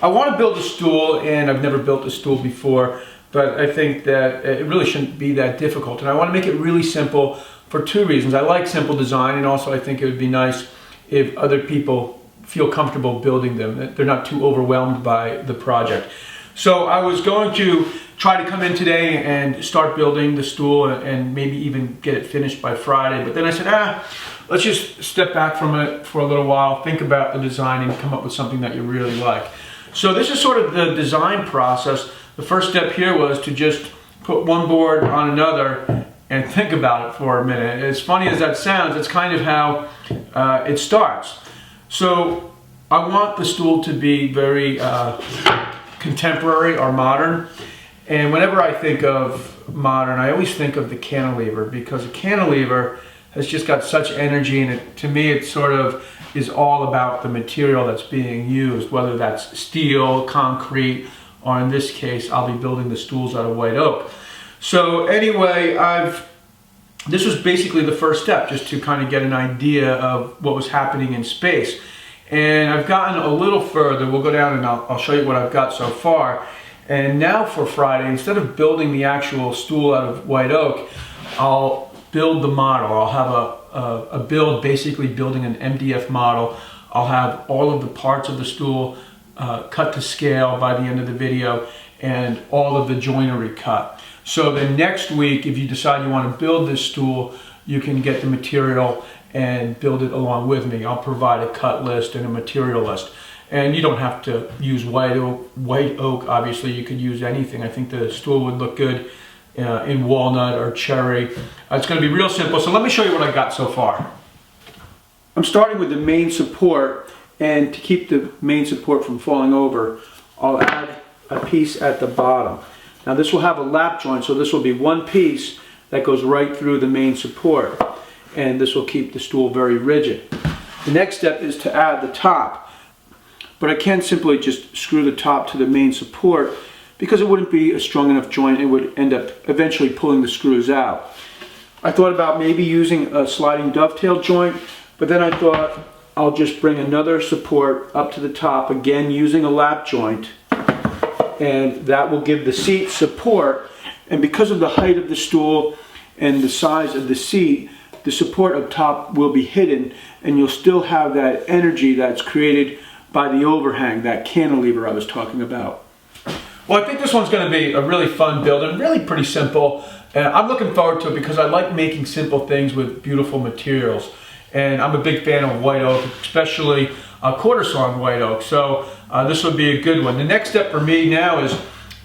I want to build a stool, and I've never built a stool before, but I think that it really shouldn't be that difficult. And I want to make it really simple for two reasons. I like simple design, and also I think it would be nice if other people feel comfortable building them, that they're not too overwhelmed by the project. So I was going to try to come in today and start building the stool and maybe even get it finished by Friday. But then I said, let's just step back from it for a little while, think about the design, and come up with something that you really like. So this is sort of the design process. The first step here was to just put one board on another and think about it for a minute. As funny as that sounds, it's kind of how it starts. So I want the stool to be very contemporary or modern. And whenever I think of modern, I always think of the cantilever, because a cantilever has just got such energy, and to me it sort of is all about the material that's being used, whether that's steel, concrete, or in this case I'll be building the stools out of white oak. So anyway, this was basically the first step, just to kind of get an idea of what was happening in space. And I've gotten a little further. We'll go down and I'll show you what I've got so far. And now for Friday, instead of building the actual stool out of white oak, I'll build the model. I'll have a build, basically building an MDF model. I'll have all of the parts of the stool cut to scale by the end of the video, and all of the joinery cut. So then next week, if you decide you want to build this stool, you can get the material and build it along with me. I'll provide a cut list and a material list. And you don't have to use white oak, obviously. You could use anything. I think the stool would look good in walnut or cherry. It's going to be real simple. So let me show you what I got so far. I'm starting with the main support, and to keep the main support from falling over, I'll add a piece at the bottom. Now this will have a lap joint, so this will be one piece that goes right through the main support, and this will keep the stool very rigid. The next step is to add the top. But I can't simply just screw the top to the main support, because it wouldn't be a strong enough joint. It would end up eventually pulling the screws out. I thought about maybe using a sliding dovetail joint, but then I thought I'll just bring another support up to the top, again using a lap joint, and that will give the seat support. And because of the height of the stool and the size of the seat, the support up top will be hidden, and you'll still have that energy that's created by the overhang, that cantilever I was talking about. Well, I think this one's going to be a really fun build and really pretty simple. And I'm looking forward to it because I like making simple things with beautiful materials. And I'm a big fan of white oak, especially quarter sawn white oak. So this would be a good one. The next step for me now is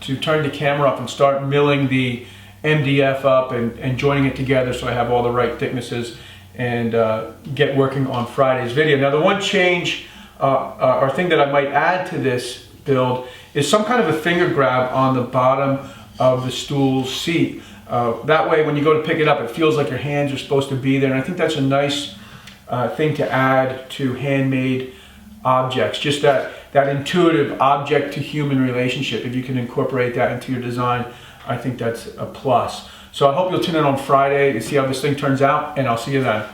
to turn the camera up and start milling the MDF up and joining it together so I have all the right thicknesses, and get working on Friday's video. Now the one change or thing that I might add to this build is some kind of a finger grab on the bottom of the stool seat. That way when you go to pick it up, it feels like your hands are supposed to be there, and I think that's a nice thing to add to handmade objects, just that intuitive object to human relationship. If you can incorporate that into your design, I think that's a plus. So I hope you'll tune in on Friday to see how this thing turns out, and I'll see you then.